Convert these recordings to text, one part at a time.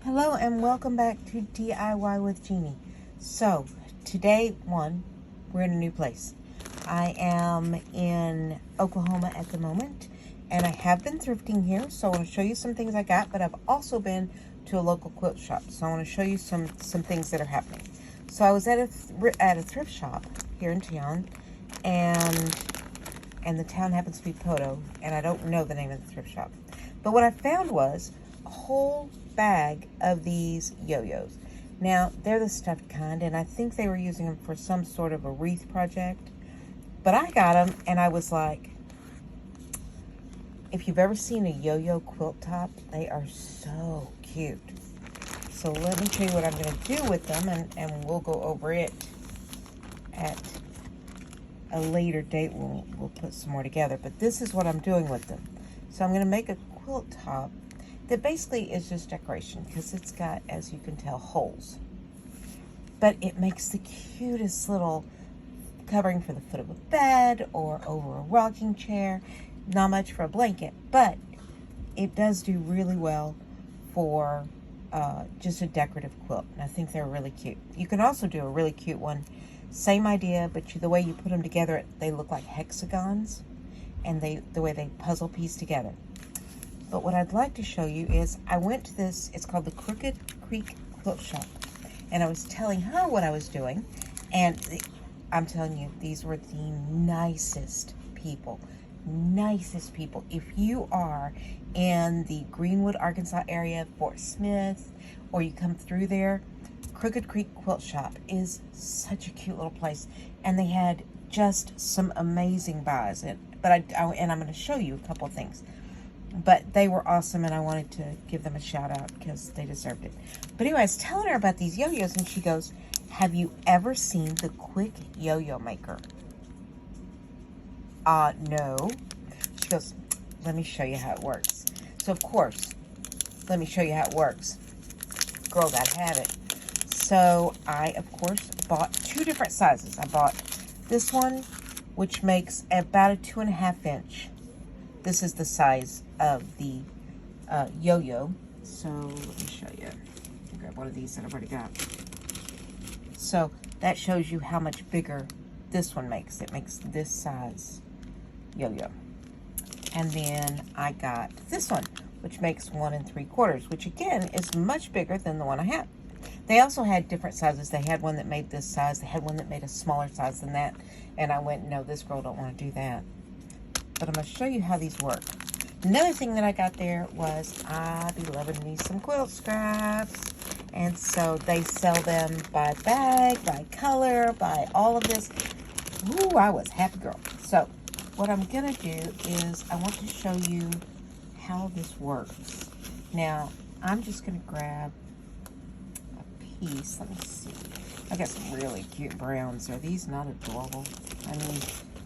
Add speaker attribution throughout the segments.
Speaker 1: Hello and welcome back to DIY with Jeannie. So today, we're in a new place. I am in Oklahoma at the moment, and I have been thrifting here. So I want to show you some things I got, but I've also been to a local quilt shop. So I want to show you some things that are happening. So I was at a thrift shop here in town, and the town happens to be Poto, and I don't know the name of the thrift shop. But what I found was a whole bag of these yo-yos. Now, they're the stuffed kind, and I think they were using them for some sort of a wreath project. But I got them, and I was like, if you've ever seen a yo-yo quilt top, they are so cute. So let me show you what I'm going to do with them, and we'll go over it at a later date when we'll put some more together. But this is what I'm doing with them. So I'm going to make a quilt top that basically is just decoration because it's got, as you can tell, holes. But it makes the cutest little covering for the foot of a bed or over a rocking chair. Not much for a blanket, but it does do really well for just a decorative quilt. And I think they're really cute. You can also do a really cute one. Same idea, but the way you put them together, they look like hexagons, and the way they puzzle piece together. But what I'd like to show you is I went to this, it's called the Crippled Creek Quilt shop, and I was telling her what I was doing, and I'm telling you, these were the nicest people. Nicest people. If you are in the Greenwood, Arkansas area, Fort Smith, or you come through there, Crippled Creek Quilt Shop is such a cute little place, and they had just some amazing buys. But I'm going to show you a couple of things. But they were awesome, and I wanted to give them a shout out because they deserved it. But anyway, I was telling her about these yo-yos, and she goes, "Have you ever seen the Quick Yo-Yo Maker?" No. She goes, "Let me show you how it works." So of course, let me show you how it works. Girl, gotta have it. So I, of course, bought two different sizes. I bought this one, which makes about a 2.5 inch. This is the size of the yo-yo. So let me show you. I'll grab one of these that I've already got. So that shows you how much bigger this one makes. It makes this size yo-yo. And then I got this one, which makes 1 3/4, which again is much bigger than the one I had. They also had different sizes. They had one that made this size. They had one that made a smaller size than that. And I went, no, this girl don't want to do that. But I'm going to show you how these work. Another thing that I got there was I be loving me some quilt scraps. And so they sell them by bag, by color, by all of this. Ooh, I was happy girl. So what I'm going to do is I want to show you how this works. Now, I'm just going to grab a piece. Let me see. I got some really cute browns. Are these not adorable? I mean,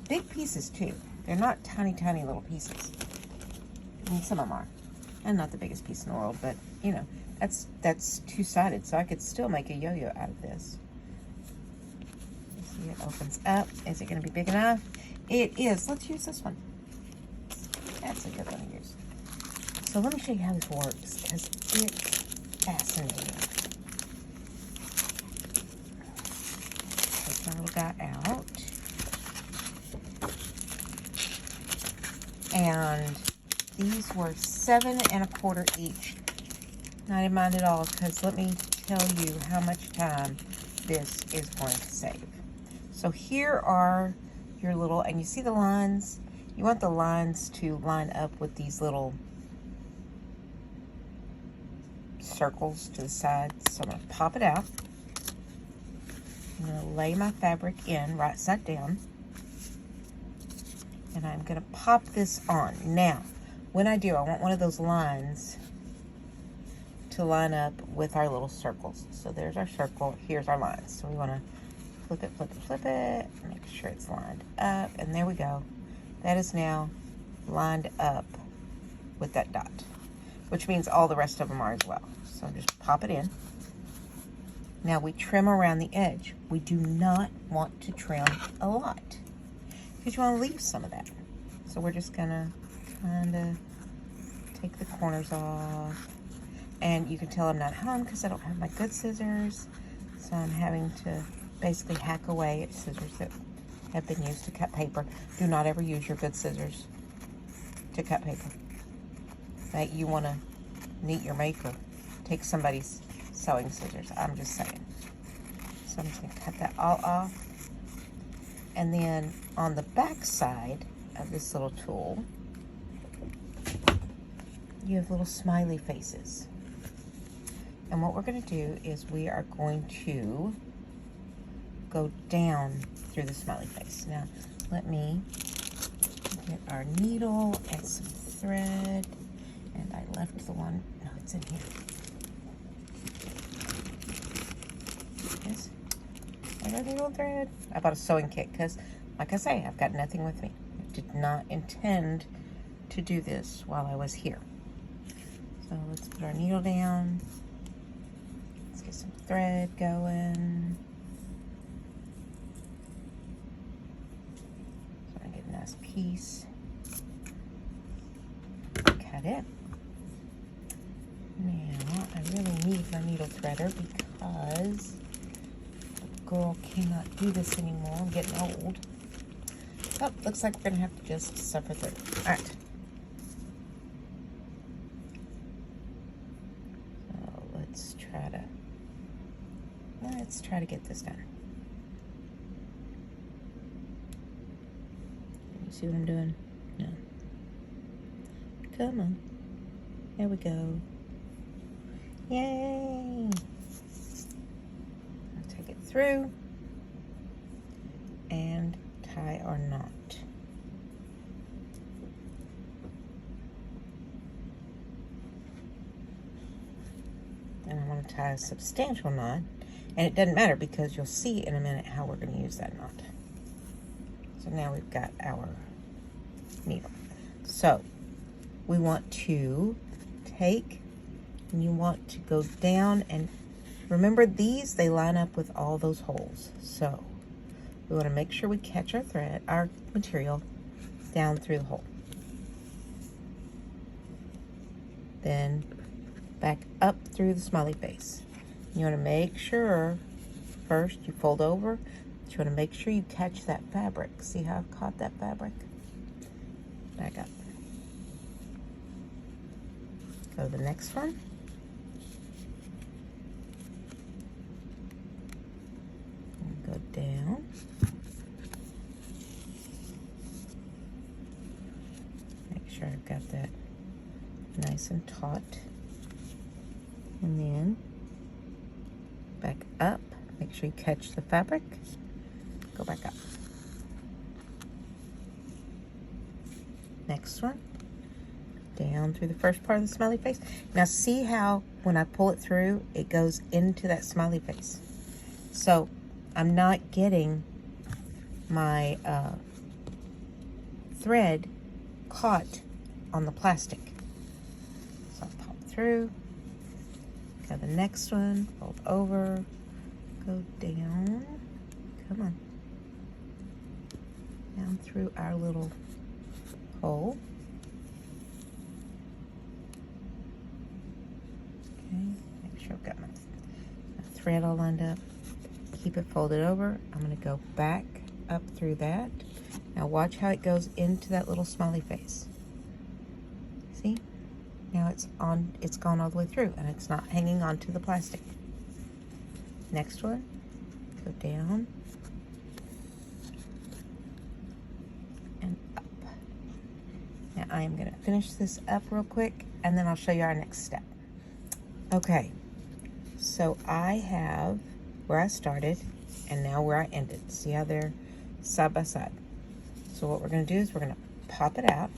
Speaker 1: big pieces too. They're not tiny, tiny little pieces. I mean, some of them are. And not the biggest piece in the world, but, you know, that's two-sided, so I could still make a yo-yo out of this. You see it opens up. Is it going to be big enough? It is. Let's use this one. That's a good one to use. So let me show you how this works, because it's fascinating. Take my little guy out. And these were 7 1/4 each. I didn't mind at all, because let me tell you how much time this is going to save. So here are your little, and you see the lines? You want the lines to line up with these little circles to the side. So I'm going to pop it out. I'm going to lay my fabric in right side down. And I'm going to pop this on. Now, when I do, I want one of those lines to line up with our little circles. So there's our circle. Here's our lines. So we want to flip it, flip it, flip it. Make sure it's lined up. And there we go. That is now lined up with that dot, which means all the rest of them are as well. So just pop it in. Now we trim around the edge. We do not want to trim a lot, because you want to leave some of that. So we're just gonna kind of take the corners off. And you can tell I'm not home because I don't have my good scissors. So I'm having to basically hack away at scissors that have been used to cut paper. Do not ever use your good scissors to cut paper. That you want to neat your maker. Take somebody's sewing scissors. I'm just saying. So I'm just going to cut that all off. And then on the back side of this little tool, you have little smiley faces. And what we're going to do is we are going to go down through the smiley face. Now, let me get our needle and some thread. And I left the one, no, it's in here. Yes. I got needle and thread. I bought a sewing kit because, like I say, I've got nothing with me. I did not intend to do this while I was here. So let's put our needle down. Let's get some thread going. So I get a nice piece. Cut it. Now I really need my needle threader because the girl cannot do this anymore. I'm getting old. Oh, looks like we're gonna have to just suffer through. All right. Let's try to get this done. You see what I'm doing? No. Come on. There we go. Yay! I'll take it through and tie our knot. And I want to tie a substantial knot. And it doesn't matter because you'll see in a minute how we're going to use that knot. So now we've got our needle. So we want to take, and you want to go down, and remember these, they line up with all those holes. So we want to make sure we catch our thread, our material, down through the hole. Then back up through the smiley face. You want to make sure, first you fold over, but you want to make sure you catch that fabric. See how I've caught that fabric? Back up. Go to the next one. And go down. Make sure I've got that nice and taut. And then back up, make sure you catch the fabric, go back up. Next one, down through the first part of the smiley face. Now see how when I pull it through, it goes into that smiley face. So I'm not getting my thread caught on the plastic. So I'll pop through. Go to the next one, fold over, go down, come on, down through our little hole. Okay, make sure I've got my thread all lined up. Keep it folded over. I'm going to go back up through that. Now watch how it goes into that little smiley face. See? Now it's gone all the way through and it's not hanging on to the plastic. Next one, go down and up. Now I am going to finish this up real quick and then I'll show you our next step. Okay, so I have where I started and now where I ended. See how they're side by side. So what we're going to do is we're going to pop it out.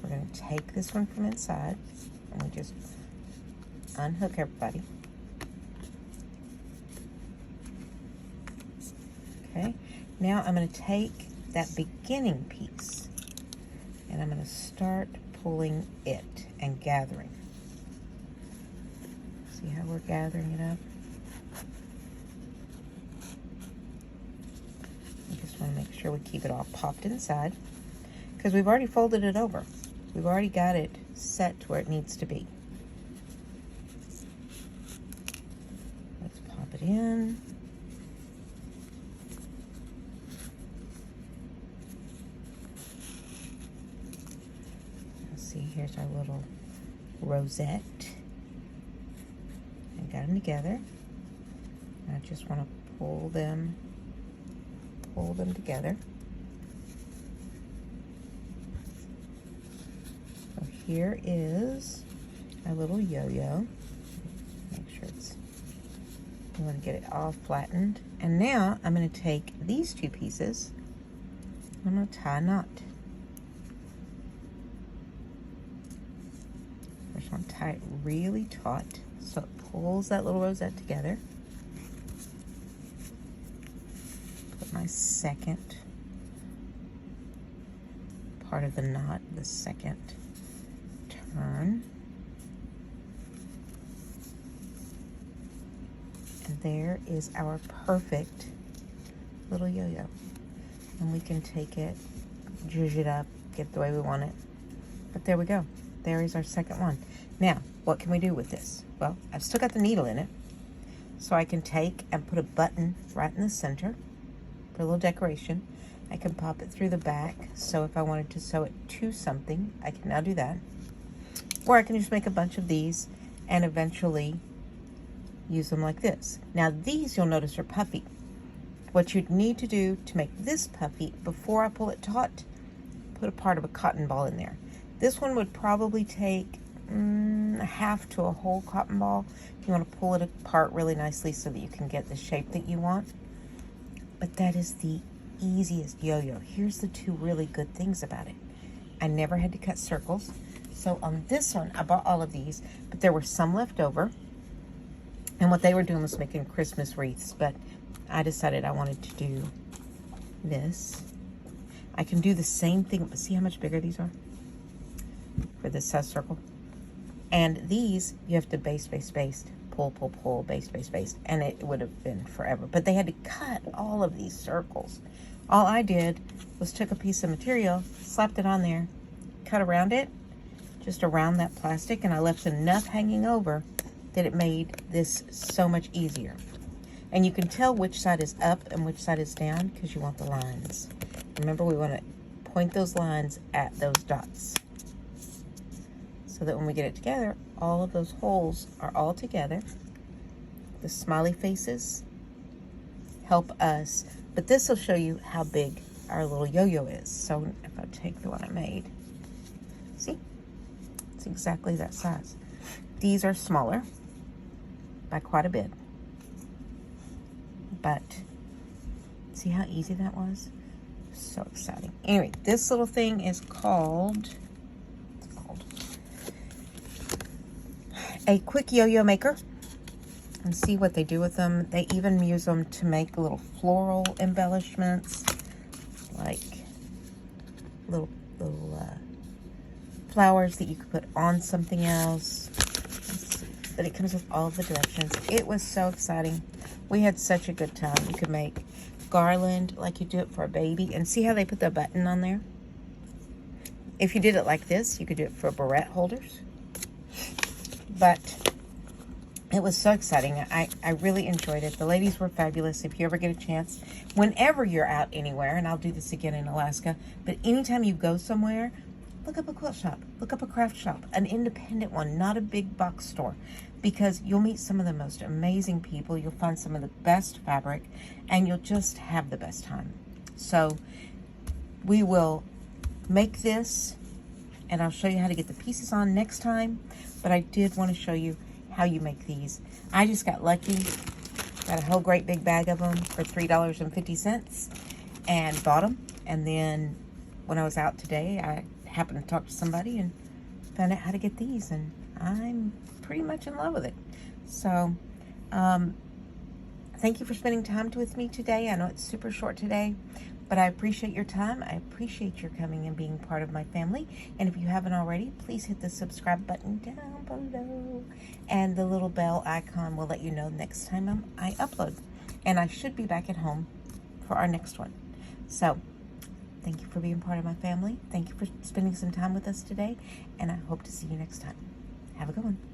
Speaker 1: We're going to take this one from inside and we just unhook everybody. Okay, now I'm going to take that beginning piece and I'm going to start pulling it and gathering. See how we're gathering it up? We just want to make sure we keep it all popped inside because we've already folded it over. We've already got it set to where it needs to be. Let's pop it in. Let's see, here's our little rosette. I got them together. I just want to pull them together. So here is our little yo-yo. Make sure you want to get it all flattened. And now I'm going to take these two pieces. I'm going to tie a knot. First, I want to tie it really taut so it pulls that little rosette together. Put my second part of the knot, the second turn. And there is our perfect little yo-yo. And we can take it, zhuzh it up, get it the way we want it. But there we go. There is our second one. Now, what can we do with this? Well, I've still got the needle in it. So I can take and put a button right in the center for a little decoration. I can pop it through the back. So if I wanted to sew it to something, I can now do that. Or I can just make a bunch of these and eventually use them like this. Now these, you'll notice, are puffy. What you'd need to do to make this puffy, before I pull it taut, put a part of a cotton ball in there. This one would probably take a half to a whole cotton ball. You want to pull it apart really nicely so that you can get the shape that you want. But that is the easiest yo-yo. Here's the two really good things about it. I never had to cut circles. So on this one, I bought all of these, but there were some left over. And what they were doing was making Christmas wreaths, but I decided I wanted to do this. I can do the same thing, but see how much bigger these are for this size circle? And these, you have to baste, pull, baste, and it would have been forever. But they had to cut all of these circles. All I did was took a piece of material, slapped it on there, cut around it, just around that plastic, and I left enough hanging over that it made this so much easier. And you can tell which side is up and which side is down because you want the lines. Remember, we want to point those lines at those dots so that when we get it together, all of those holes are all together. The smiley faces help us, but this will show you how big our little yo-yo is. So if I take the one I made, see, it's exactly that size. These are smaller by quite a bit, but see how easy that was? So exciting. Anyway, this little thing is called a quick yo-yo maker. And see what they do with them. They even use them to make little floral embellishments, like little flowers that you could put on something else. But it comes with all of the directions. It was so exciting. We had such a good time. You could make garland like you do it for a baby. And see how they put the button on there? If you did it like this, you could do it for barrette holders. But it was so exciting. I really enjoyed it. The ladies were fabulous. If you ever get a chance, whenever you're out anywhere, and I'll do this again in Alaska, but anytime you go somewhere, look up a quilt shop, look up a craft shop, an independent one, not a big box store, because you'll meet some of the most amazing people. You'll find some of the best fabric, and you'll just have the best time. So we will make this, and I'll show you how to get the pieces on next time, but I did want to show you how you make these. I just got lucky, got a whole great big bag of them for $3.50 and bought them. And then when I was out today, I happened to talk to somebody and found out how to get these, and I'm pretty much in love with it. So thank you for spending time with me today. I know it's super short today, but I appreciate your time. I appreciate your coming and being part of my family. And if you haven't already, please hit the subscribe button down below. And the little bell icon will let you know next time I upload. And I should be back at home for our next one. So Thank you for being part of my family. Thank you for spending some time with us today, and I hope to see you next time. Have a good one.